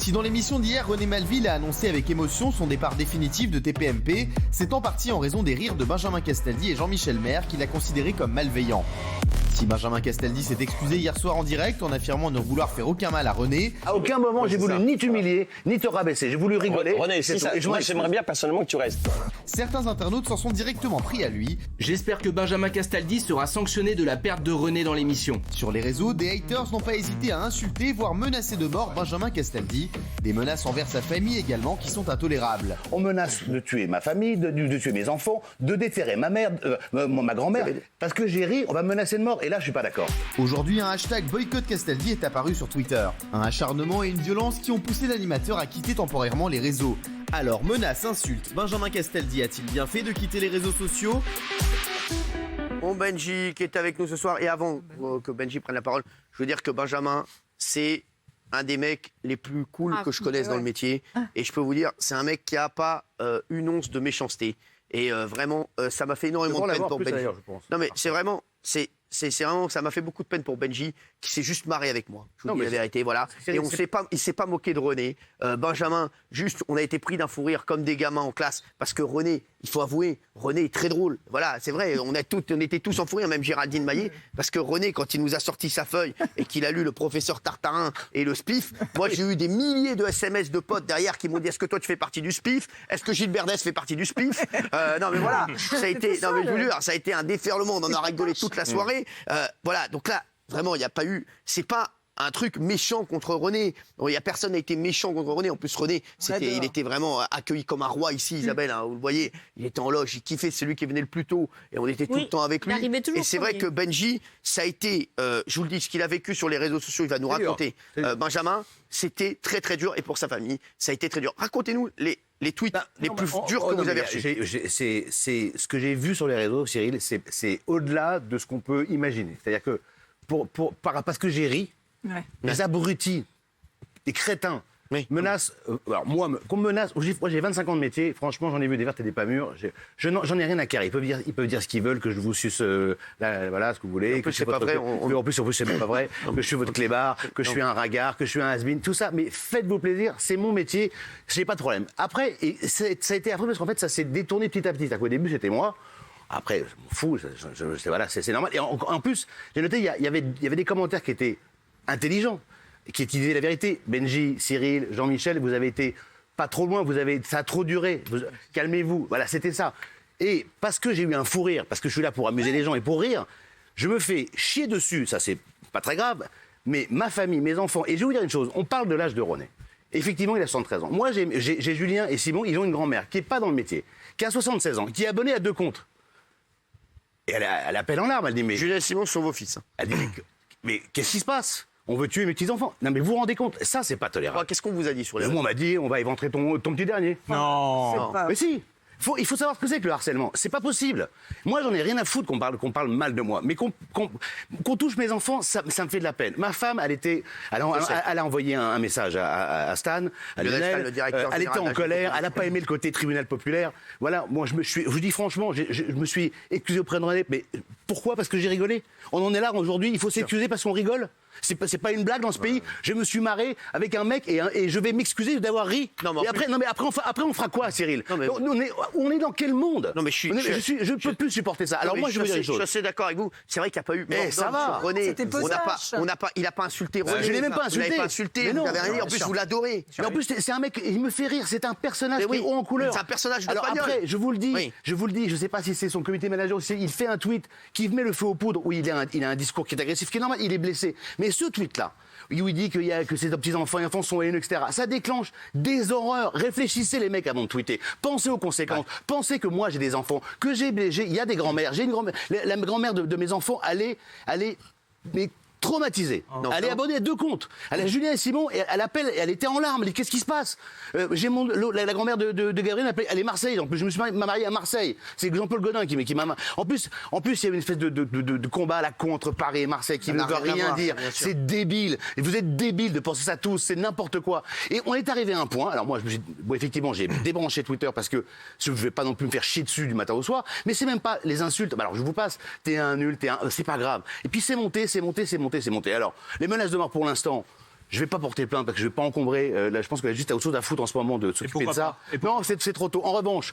Si dans l'émission d'hier, René Malville a annoncé avec émotion son départ définitif de TPMP, c'est en partie en raison des rires de Benjamin Castaldi et Jean-Michel Maire qu'il a considéré comme malveillants. Si Benjamin Castaldi s'est excusé hier soir en direct en affirmant ne vouloir faire aucun mal à René, à aucun moment j'ai voulu ni t'humilier, ni te rabaisser. J'ai voulu rigoler. René, si ça, moi j'aimerais bien personnellement que tu restes. certains internautes s'en sont directement pris à lui. J'espère que Benjamin Castaldi sera sanctionné de la perte de René dans l'émission. Sur les réseaux, des haters n'ont pas hésité à insulter, voire menacer de mort Benjamin Castaldi. Des menaces envers sa famille également qui sont intolérables. On menace de tuer ma famille, de tuer mes enfants, de déterrer ma mère, ma grand-mère. Parce que j'ai ri, on va me menacer de mort. Et là, je suis pas d'accord. Aujourd'hui, un hashtag boycott Castaldi est apparu sur Twitter. Un acharnement et une violence qui ont poussé l'animateur à quitter temporairement les réseaux. Alors, menace, insulte, Benjamin Castaldi a-t-il bien fait de quitter les réseaux sociaux ? Bon, Benji qui est avec nous ce soir. Et avant que Benji prenne la parole, je veux dire que Benjamin, c'est un des mecs les plus cool que je connaisse dans le métier. Et je peux vous dire, c'est un mec qui n'a pas une once de méchanceté. Et vraiment, ça m'a fait énormément de peine pour Benji. Non, mais c'est vraiment... C'est vraiment, ça m'a fait beaucoup de peine pour Benji, qui s'est juste marré avec moi. Je vous dis la vérité, voilà. Et il s'est pas moqué de René. Benjamin, juste, on a été pris d'un fou rire comme des gamins en classe, parce que René, il faut avouer, René est très drôle. Voilà, c'est vrai, on était tous en fou rire, même Géraldine Maillet, parce que René, quand il nous a sorti sa feuille et qu'il a lu le professeur Tartarin et le SPIF, moi j'ai eu des milliers de SMS de potes derrière qui m'ont dit: est-ce que toi tu fais partie du SPIF? Est-ce que Gilles Berdès fait partie du SPIF? Non mais voilà, ça a été, non mais je vous jure, ça a été un déferlement, on en a rigolé toute la soirée. Voilà, donc là, vraiment, il n'y a pas eu... C'est pas un truc méchant contre René. Il y a personne n'a été méchant contre René. En plus, René, il était vraiment accueilli comme un roi ici, Isabelle. Hein, vous le voyez, il était en loge, il kiffait, c'est lui qui venait le plus tôt. Et on était tout le temps avec lui. Et c'est vrai que Benji, ça a été... je vous le dis, ce qu'il a vécu sur les réseaux sociaux, il va nous raconter. Benjamin, c'était très très dur. Et pour sa famille, ça a été très dur. Racontez-nous les tweets les plus durs que vous avez reçus. C'est ce que j'ai vu sur les réseaux, Cyril, c'est au-delà de ce qu'on peut imaginer. C'est-à-dire que, parce que j'ai ri, les abrutis, les crétins, menacent... alors moi, qu'on me menace... Moi, j'ai 25 ans de métier, franchement, j'en ai vu des vertes et des pas mûres. J'en ai rien à carrer. Ils peuvent dire ce qu'ils veulent, que je vous suce voilà, ce que vous voulez. En plus, c'est pas vrai. En plus, c'est même pas vrai. Que je suis votre clébard, que je suis un ragard, que je suis un has-been, tout ça. Mais faites-vous plaisir, c'est mon métier, j'ai pas de problème. Après, ça a été affreux parce qu'en fait, ça s'est détourné petit à petit. C'est-à-dire qu'au début, c'était moi. Après, je m'en fous, voilà, c'est normal. Et en plus, j'ai noté, il y avait des commentaires qui étaient intelligents, qui disaient la vérité. Benji, Cyril, Jean-Michel, vous avez été pas trop loin, ça a trop duré, calmez-vous. Voilà, c'était ça. Et parce que j'ai eu un fou rire, parce que je suis là pour amuser les gens et pour rire, je me fais chier dessus, ça c'est pas très grave, mais ma famille, mes enfants, et je vais vous dire une chose, on parle de l'âge de René. Effectivement, il a 73 ans. Moi, j'ai Julien et Simon, ils ont une grand-mère qui est pas dans le métier, qui a 76 ans, qui est abonnée à 2 comptes. Et elle appelle en larmes, elle dit mais... Julien et Simon sont vos fils. Elle dit mais qu'est-ce qui se passe? On veut tuer mes petits-enfants. Non mais vous vous rendez compte? Ça, c'est pas tolérable. Qu'est-ce qu'on vous a dit sur les réseaux? Moi, on m'a dit on va éventrer ton petit dernier. Non. Mais si. Il faut savoir ce que c'est que le harcèlement. C'est pas possible. Moi, j'en ai rien à foutre qu'on parle mal de moi. Mais qu'on touche mes enfants, ça me fait de la peine. Ma femme, elle a envoyé un message à Stan, à Lionel. le directeur elle était en colère. Elle n'a pas aimé le côté tribunal populaire. Voilà. Moi, je vous dis franchement, je me suis excusé auprès de René. Mais pourquoi? Parce que j'ai rigolé. On en est là aujourd'hui. Il faut s'excuser parce qu'on rigole. C'est pas une blague dans ce pays. Je me suis marré avec un mec et je vais m'excuser d'avoir ri. Et après, on fera quoi, Cyril? On est dans quel monde? Non mais je peux plus supporter ça. Alors moi, je veux dire une chose. Je suis d'accord avec vous. C'est vrai qu'il n'y a pas eu. Mais ça va. René, il n'a pas insulté René. Je l'ai même pas insulté. Vous l'avez pas insulté. Vous n'avez rien dit. En plus, vous l'adorez. Mais en plus, c'est un mec. Il me fait rire. C'est un personnage qui est haut en couleur. C'est un personnage de Alors après, je vous le dis. Je sais pas si c'est son comité manager aussi. Il fait un tweet qui met le feu aux poudres où il a un discours qui est agressif, qui est normal. Il est blessé. Mais ce tweet-là, où il dit que ses petits-enfants et enfants sont haineux, etc. Ça déclenche des horreurs. Réfléchissez les mecs avant de tweeter. Pensez aux conséquences. Pensez que moi j'ai des enfants, il y a des grands-mères. J'ai une grand-mère. La grand-mère de mes enfants, elle est traumatisée. Elle est abonnée à 2 comptes. Elle a Julien et Simon, et elle appelle, et elle était en larmes. Elle dit qu'est-ce qui se passe? J'ai la grand-mère de Gabriel, elle est Marseille. En plus, je me suis marié à Marseille. C'est Jean-Paul Godin qui m'a. En plus, il y a une espèce de combat à la con entre Paris et Marseille qui ne veut rien dire. C'est débile. Et vous êtes débiles de penser ça tous. C'est n'importe quoi. Et on est arrivé à un point. Alors moi, effectivement, j'ai débranché Twitter parce que je ne vais pas non plus me faire chier dessus du matin au soir. Mais c'est même pas les insultes. Alors je vous passe. T'es un nul. C'est pas grave. Et puis c'est monté. Alors, les menaces de mort pour l'instant, Je vais pas porter plainte parce que je vais pas encombrer. Là, je pense qu'elle a juste autre chose à foutre en ce moment de s'occuper de ça. Non, c'est trop tôt. En revanche,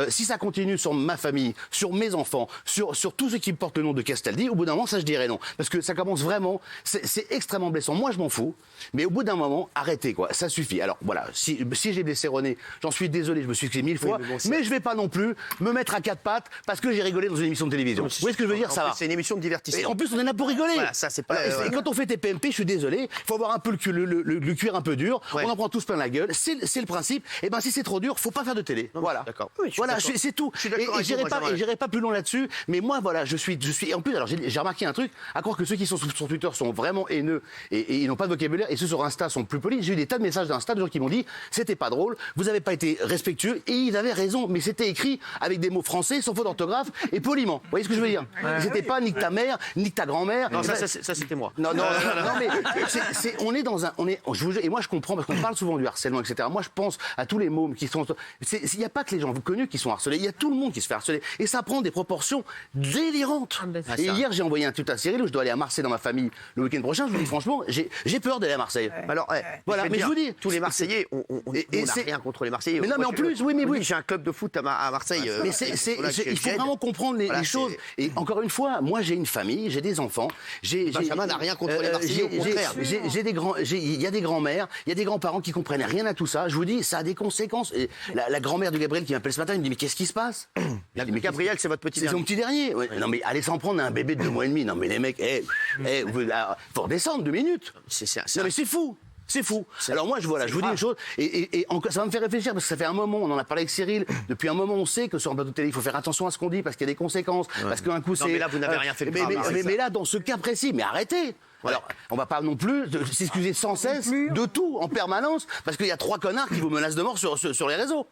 si ça continue sur ma famille, sur mes enfants, sur tous ceux qui portent le nom de Castaldi, au bout d'un moment, ça je dirais non. Parce que ça commence vraiment, c'est extrêmement blessant. Moi, je m'en fous. Mais au bout d'un moment, arrêtez, quoi. Ça suffit. Alors voilà, si j'ai blessé René, j'en suis désolé, je me suis excusé 1000 fois. Mais je vais pas non plus me mettre à quatre pattes parce que j'ai rigolé dans une émission de télévision. Vous voyez ce que je veux dire? Ça va. C'est une émission de divertissement. Et en plus, on en a pour rigoler. Voilà, ça, c'est pas. Et quand on fait TPMP, je suis désolé, il faut avoir un peu le cuir un peu dur. On en prend tous plein la gueule. C'est le principe. Et ben si c'est trop dur, faut pas faire de télé. Voilà. D'accord. Voilà, c'est tout. Et j'irai pas plus loin là-dessus. Mais moi, voilà, je suis. Et en plus, alors j'ai remarqué un truc. À croire que ceux qui sont sur Twitter sont vraiment haineux et ils n'ont pas de vocabulaire. Et ceux sur Insta sont plus polis. J'ai eu des tas de messages d'Insta de gens qui m'ont dit c'était pas drôle, vous avez pas été respectueux. Et ils avaient raison. Mais c'était écrit avec des mots français, sans faute d'orthographe et poliment. Vous voyez ce que je veux dire? C'était pas nique ta mère, nique ta grand-mère. Non, ça c'était moi. Non, mais on est dans un. Je vous jure, et moi je comprends parce qu'on parle souvent du harcèlement, etc. Moi je pense à tous les mômes qui sont. Il n'y a pas que les gens connus qui sont harcelés, il y a tout le monde qui se fait harceler. Et ça prend des proportions délirantes. Et hier j'ai envoyé un tweet à Cyril où je dois aller à Marseille dans ma famille le week-end prochain. Je vous dis franchement, j'ai peur d'aller à Marseille. Alors, voilà, mais je vous dis. Tous les Marseillais, on n'a rien contre les Marseillais. Mais non, mais en plus, oui. J'ai un club de foot à Marseille. Mais il faut vraiment comprendre les choses. Et encore une fois, moi j'ai une famille, j'ai des enfants. Benjamin n'a rien contre les Marseillais, au contraire. Il y a des grands-mères, il y a des grands-parents qui comprennent rien à tout ça. Je vous dis, ça a des conséquences. Et la grand-mère de Gabriel qui m'appelle ce matin, elle me dit mais qu'est-ce qui se passe? Mais Gabriel, c'est votre petit dernier. C'est son petit dernier. Ouais. Non mais allez s'en prendre à un bébé de 2 mois et demi. Non mais les mecs, faut redescendre 2 minutes. Non mais c'est fou. C'est fou. Alors moi, je vous dis une chose, et ça va me faire réfléchir, parce que ça fait un moment, on en a parlé avec Cyril, depuis un moment, on sait que sur un plateau de télé, il faut faire attention à ce qu'on dit, parce qu'il y a des conséquences, parce qu'un coup, c'est... Non, mais là, vous n'avez rien fait de grave. Mais là, dans ce cas précis, mais arrêtez. Alors, on va pas non plus s'excuser sans cesse de tout, en permanence, parce qu'il y a 3 connards qui vous menacent de mort sur les réseaux.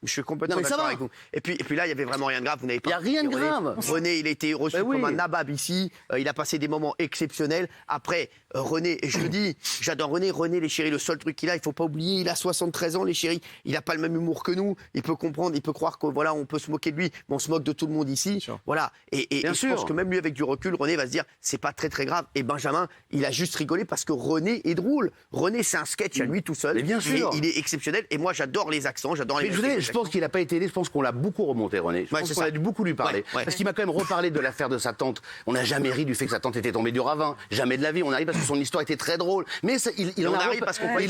Je suis complètement d'accord avec vous. Et puis là, il y avait vraiment rien de grave. Vous n'avez pas. Il n'y a rien de grave. René, il a été reçu comme un nabab ici. Il a passé des moments exceptionnels. Après, René, et je le dis, j'adore René. René, les chéris, le seul truc qu'il a, il faut pas oublier, il a 73 ans, les chéris. Il n'a pas le même humour que nous. Il peut comprendre, il peut croire que voilà, on peut se moquer de lui, mais on se moque de tout le monde ici. Voilà. Et je pense que même lui, avec du recul, René va se dire, c'est pas très très grave. Et Benjamin, il a juste rigolé parce que René est drôle. René, c'est un sketch à lui tout seul. Mais bien sûr. Il est exceptionnel. Et moi, j'adore les accents, j'adore les. Je pense qu'il n'a pas été aidé, je pense qu'on l'a beaucoup remonté, René. Je pense qu'on a dû beaucoup lui parler. Parce qu'il m'a quand même reparlé de l'affaire de sa tante. On n'a jamais ri du fait que sa tante était tombée du ravin. Jamais de la vie. On arrive parce que son histoire était très drôle. Mais ça, il en a parce qu'on et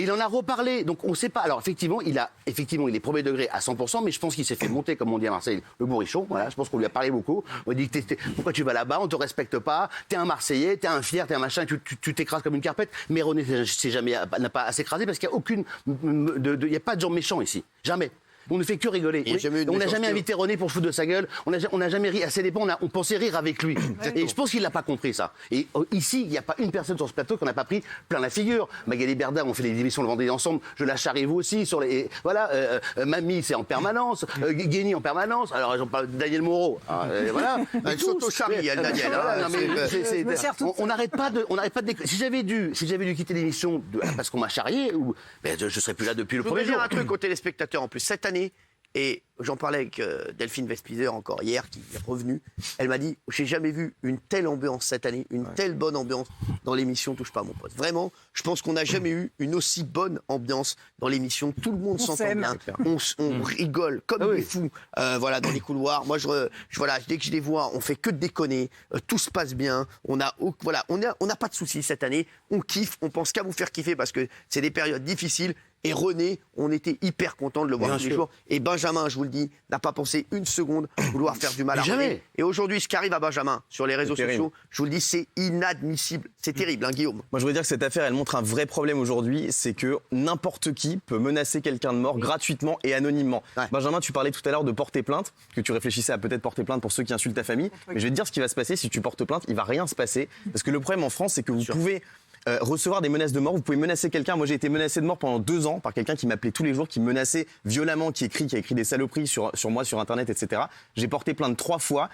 il en a reparlé. Donc on ne sait pas. Alors effectivement, il est premier degré à 100%, mais je pense qu'il s'est fait monter, comme on dit à Marseille, le bourrichon. Voilà, je pense qu'on lui a parlé beaucoup. On dit pourquoi tu vas là-bas, on te respecte pas. T'es un Marseillais, t'es un fier, t'es un machin, tu t'écrases comme une carpette. Mais René n'a pas à s'écraser parce qu'il n'y a pas de gens méchants ici. Jamais. On ne fait que rigoler. On n'a jamais invité René pour foutre de sa gueule. On n'a jamais ri. À ses dépens, on pensait rire avec lui. Et je pense qu'il n'a pas compris ça. Et ici, il n'y a pas une personne sur ce plateau qui n'a pas pris plein la figure. Magali Berda, on fait les émissions le vendredi ensemble. Je la charrie vous aussi. Mamie, c'est en permanence. Guéni en permanence. Alors, j'en parle de Daniel Moreau. Voilà. Elle s'auto-charrie, elle, Daniel. On n'arrête pas de. Si j'avais dû quitter l'émission parce qu'on m'a charrié, je serais plus là depuis le premier jour. Je voudrais dire un truc aux téléspectateurs en plus. Cette année, et j'en parlais avec Delphine Vespizer encore hier, qui est revenue. Elle m'a dit, j'ai jamais vu une telle ambiance cette année, une telle bonne ambiance dans l'émission Touche pas à mon poste. Vraiment, je pense qu'on n'a jamais eu une aussi bonne ambiance dans l'émission. Tout le monde s'entend bien, on rigole comme des fous, voilà, dans les couloirs. Moi, dès que je les vois, on fait que de déconner, tout se passe bien. On n'a pas de soucis cette année. On kiffe, on pense qu'à vous faire kiffer parce que c'est des périodes difficiles. Et René, on était hyper content de le voir tous les jours. Et Benjamin, je vous le dis, n'a pas pensé une seconde vouloir faire du mal à René. Et aujourd'hui, ce qui arrive à Benjamin sur les réseaux sociaux, je vous le dis, c'est inadmissible. C'est terrible, hein, Guillaume. Moi, je voudrais dire que cette affaire, elle montre un vrai problème aujourd'hui. C'est que n'importe qui peut menacer quelqu'un de mort gratuitement et anonymement. Benjamin, tu parlais tout à l'heure de porter plainte, que tu réfléchissais à peut-être porter plainte pour ceux qui insultent ta famille. Mais je vais te dire ce qui va se passer si tu portes plainte. Il va rien se passer. Parce que le problème en France, c'est que vous pouvez recevoir des menaces de mort, vous pouvez menacer quelqu'un. Moi, j'ai été menacé de mort pendant 2 ans par quelqu'un qui m'appelait tous les jours, qui me menaçait violemment, qui a écrit des saloperies sur moi, sur Internet, etc. J'ai porté plainte 3 fois.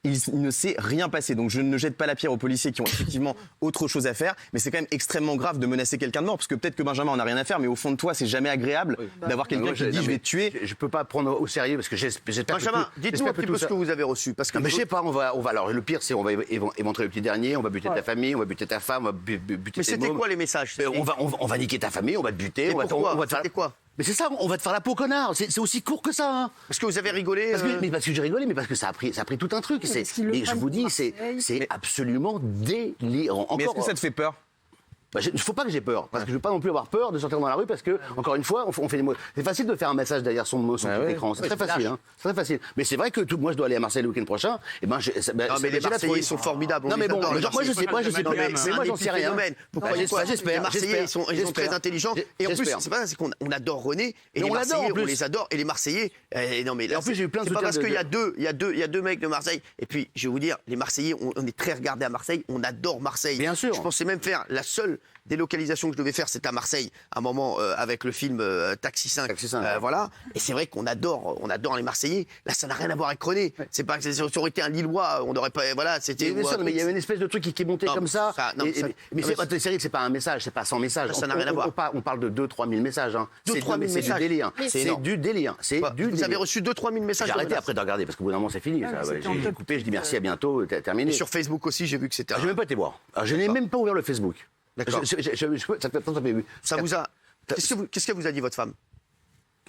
il ne s'est rien passé. Donc je ne jette pas la pierre aux policiers qui ont effectivement autre chose à faire, mais c'est quand même extrêmement grave de menacer quelqu'un de mort, parce que peut-être que Benjamin en a rien à faire, mais au fond de toi, c'est jamais agréable d'avoir quelqu'un qui dit je vais te tuer. Je peux pas prendre au sérieux parce que j'espère que Benjamin, dites-nous un petit peu ce que vous avez reçu. Parce que non, mais je sais pas, on va. Alors le pire, c'est on va éventrer le petit dernier, on va buter ta famille, on va buter ta femme, on va buter mais tes c'était mômes. quoi les messages? On va niquer ta famille, on va te buter, Et on va pourquoi? te faire. C'était quoi? Mais c'est ça, on va te faire la peau, connard. C'est aussi court que ça. Hein. Parce que vous avez rigolé. Parce que j'ai rigolé, mais parce que ça a pris tout un truc. Et je vous dis, c'est absolument délirant. Mais est-ce que ça te fait peur? Il faut pas que j'ai peur, parce que je veux pas non plus avoir peur de sortir dans la rue, parce que, encore une fois, on fait des mots. C'est facile de faire un message derrière son petit écran, c'est très facile. Hein. C'est très facile. Mais c'est vrai que moi, je dois aller à Marseille le week-end prochain. Et ben, non, mais les Marseillais sont formidables. Non, mais bon, moi, je sais pas. Mais moi, j'en sais rien. Pourquoi? J'espère. Les Marseillais, ils sont très intelligents. Et en plus, c'est pas ça, c'est qu'on adore René. Et les Marseillais, on les adore. Et les Marseillais, non, mais en plus, j'ai eu plein de c'est pas parce soutiens qu'il y a deux mecs de Marseille. Et puis, je vais vous dire, les Marseillais, on est très regardés à Marseille. On adore Marseille. Bien sûr. Je pensais même faire la seule délocalisation que je devais faire, c'était à Marseille, à un moment avec le film Taxi 5. Taxi 5. Voilà. Et c'est vrai qu'on adore les Marseillais. Là, ça n'a rien à voir avec René. C'est pas que ça aurait été un Lillois, on n'aurait pas. Voilà, c'était. Mais il y avait une espèce de truc qui est monté comme ça. Mais c'est vrai que c'est pas un message, c'est pas 100 messages. Ça n'a rien à voir. On parle de 2-3 000 messages. 2-3 000 messages. C'est du délire. C'est du délire. Vous avez reçu 2-3 000 messages. J'ai arrêté après de regarder parce qu'au bout d'un moment c'est fini. J'ai coupé, je dis merci, à bientôt, terminé. Et sur Facebook aussi, j'ai vu que c'était. J'ai même pas été voir. Je n'ai même pas ouvert le Facebook. D'accord. Ça vous a. Qu'est-ce qu'elle vous a dit, votre femme?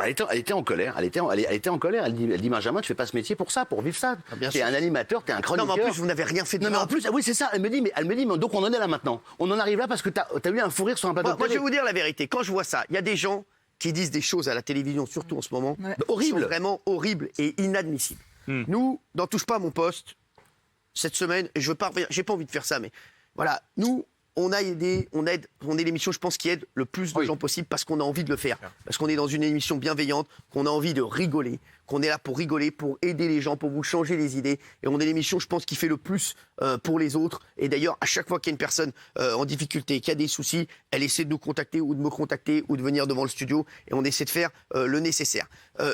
Elle était en colère. Elle était en colère. Elle dit Benjamin, tu fais pas ce métier pour ça, pour vivre ça. T'es un animateur, t'es un chroniqueur. Non, mais en plus, vous n'avez rien fait de Non, mais en plus, oui, c'est ça. Elle me dit, mais donc on en est là maintenant. On en arrive là parce que t'as eu un fou rire sur un plateau de Moi, je télé. vais vous dire la vérité. Quand je vois ça, il y a des gens qui disent des choses à la télévision, surtout en ce moment, horribles, qui sont vraiment horribles et inadmissibles. Nous, dans Touche pas à mon poste, cette semaine, et je veux pas, j'ai pas envie de faire ça, mais voilà, nous. On est l'émission, je pense, qui aide le plus de gens possible parce qu'on a envie de le faire. Parce qu'on est dans une émission bienveillante, qu'on a envie de rigoler, qu'on est là pour rigoler, pour aider les gens, pour vous changer les idées. Et on est l'émission, je pense, qui fait le plus pour les autres. Et d'ailleurs, à chaque fois qu'il y a une personne en difficulté, qui a des soucis, elle essaie de nous contacter ou de me contacter ou de venir devant le studio. Et on essaie de faire le nécessaire.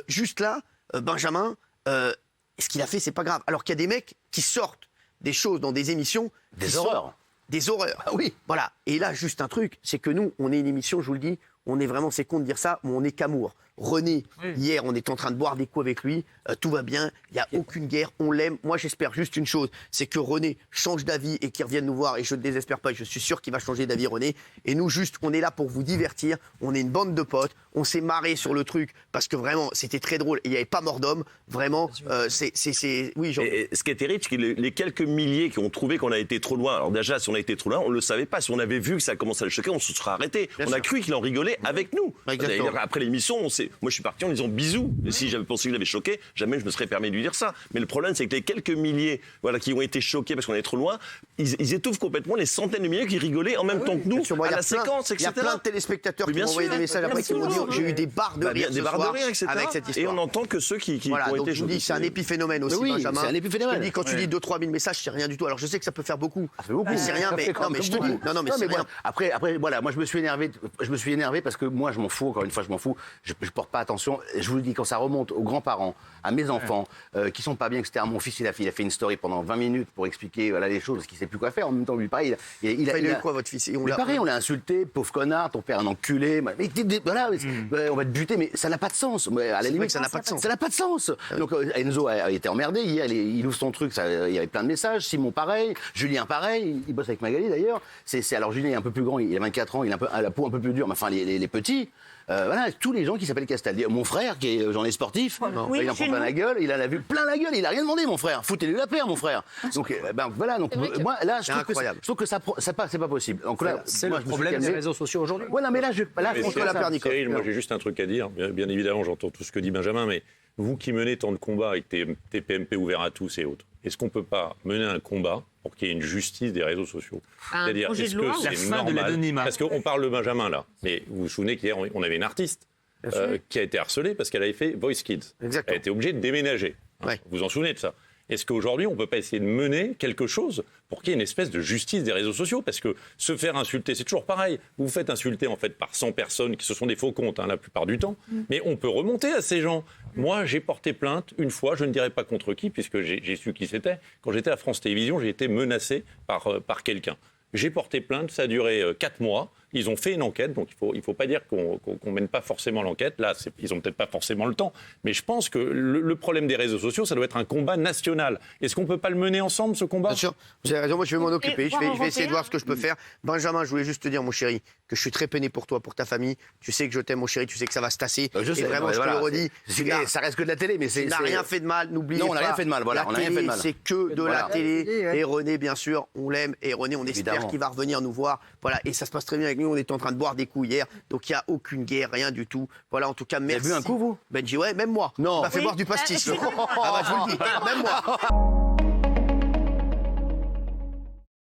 Juste là, Benjamin, ce qu'il a fait, c'est pas grave. Alors qu'il y a des mecs qui sortent des choses dans des émissions. Des horreurs. Des horreurs. Ah oui. Voilà. Et là, juste un truc, c'est que nous, on est une émission, je vous le dis, on est vraiment, c'est con de dire ça, mais on est qu'amour. René, hier, on est en train de boire des coups avec lui, tout va bien, il n'y a aucune guerre, on l'aime. Moi, j'espère juste une chose, c'est que René change d'avis et qu'il revienne nous voir, et je ne désespère pas, je suis sûr qu'il va changer d'avis, René. Et nous, juste, on est là pour vous divertir, on est une bande de potes, on s'est marré sur le truc, parce que vraiment, c'était très drôle, et il n'y avait pas mort d'homme, vraiment, Oui, Jean. Et ce qui est terrible, c'est que les quelques milliers qui ont trouvé qu'on a été trop loin, alors déjà, si on a été trop loin, on ne le savait pas, si on avait vu que ça commençait à le choquer, on se serait arrêté. On a cru qu'il en rigolait avec nous. Après l'émission, moi je suis parti en disant bisous. Et si j'avais pensé qu'il avait choqué, jamais je me serais permis de lui dire ça. Mais le problème, c'est que les quelques milliers qui ont été choqués parce qu'on est trop loin, ils étouffent complètement les centaines de milliers qui rigolaient en même temps que nous, à la séquence, etc. Il y a plein de téléspectateurs qui m'ont envoyé des messages après qui m'ont dit j'ai eu des barres de rire ce soir avec cette histoire. Et on entend que ceux qui ont été je vous dis, c'est un épiphénomène aussi, oui, Benjamin. c'est un épiphénomène. Je te dis, quand tu dis 2-3 000 messages, c'est rien du tout. Alors je sais que ça peut faire beaucoup. Ça fait beaucoup. C'est rien, mais non, mais je te dis. Non, mais c'est rien. Après, voilà, moi je me suis énervé parce que moi je m'en fous, encore une fois je m'en fous, je porte pas attention, je vous le dis, quand ça remonte aux grands-parents, à mes enfants, qui sont pas bien, etc. Mon fils, il a fait une story pendant 20 minutes pour expliquer les choses, parce qu'il sait plus quoi faire, en même temps, lui, pareil, il a quoi, votre fils? Pareil, on l'a insulté, pauvre connard, ton père un enculé, mais voilà, on va te buter, mais ça n'a pas de sens. À la limite, ça n'a pas de sens. Ça n'a pas de sens. Donc Enzo a été emmerdé, hier, il ouvre son truc, il y avait plein de messages, Simon pareil, Julien pareil, il bosse avec Magali d'ailleurs. Alors Julien est un peu plus grand, il a 24 ans, il a la peau un peu plus dure, mais enfin les petits. Voilà, tous les gens qui s'appellent Castaldi. Mon frère, qui est journaliste sportif, il en prend plein la gueule, il en a vu plein la gueule, il a rien demandé, mon frère. Foutez-lui la paix, mon frère. Donc, voilà, donc moi, là, je trouve que ça c'est pas possible. Donc là, c'est le problème des réseaux sociaux aujourd'hui. Ouais, non, mais là, contre la paire, Nicole. Cyril, moi, j'ai juste un truc à dire. Bien évidemment, j'entends tout ce que dit Benjamin, mais vous qui menez tant de combats avec TPMP ouvert à tous et autres, est-ce qu'on ne peut pas mener un combat pour qu'il y ait une justice des réseaux sociaux? C'est-à-dire, est-ce que c'est normal? Parce qu'on parle de Benjamin, là. Mais vous vous souvenez qu'hier, on avait une artiste qui a été harcelée parce qu'elle avait fait Voice Kids. Exactement. Elle a été obligée de déménager. Ouais. Vous vous en souvenez de ça? Est-ce qu'aujourd'hui, on ne peut pas essayer de mener quelque chose pour qu'il y ait une espèce de justice des réseaux sociaux? Parce que se faire insulter, c'est toujours pareil. Vous vous faites insulter en fait par 100 personnes, qui ce sont des faux comptes la plupart du temps, mais on peut remonter à ces gens. Moi, j'ai porté plainte une fois, je ne dirais pas contre qui, puisque j'ai su qui c'était. Quand j'étais à France Télévisions, j'ai été menacé par quelqu'un. J'ai porté plainte, ça a duré 4 mois. Ils ont fait une enquête, donc il faut pas dire qu'on mène pas forcément l'enquête. Là, ils ont peut-être pas forcément le temps. Mais je pense que le problème des réseaux sociaux, ça doit être un combat national. Est-ce qu'on peut pas le mener ensemble, ce combat? Bien sûr, vous avez raison, moi je vais m'en occuper. Je vais essayer de voir ce que je peux faire. Benjamin, je voulais juste te dire, mon chéri, que je suis très peiné pour toi, pour ta famille. Tu sais que je t'aime, mon chéri, tu sais que ça va se tasser. Je sais, et vraiment, je te le redis. Ça reste que de la télé, mais c'est. On n'a rien fait de mal, n'oubliez pas. Non, on n'a rien fait de mal, voilà. La On n'a rien fait de télé, mal. c'est que de la télé. Et René, bien sûr, on l'aime. Et René, on espère Évidemment. qu'il va revenir nous voir. Voilà, et ça se passe très bien avec nous. On est en train de boire des coups hier. Donc il n'y a aucune guerre, rien du tout. Voilà, en tout cas, merci. Vous avez bu un coup, vous? Benji, ouais, même moi. Non. On m'a fait boire du pastis. Ah bah, je vous le dis, même moi.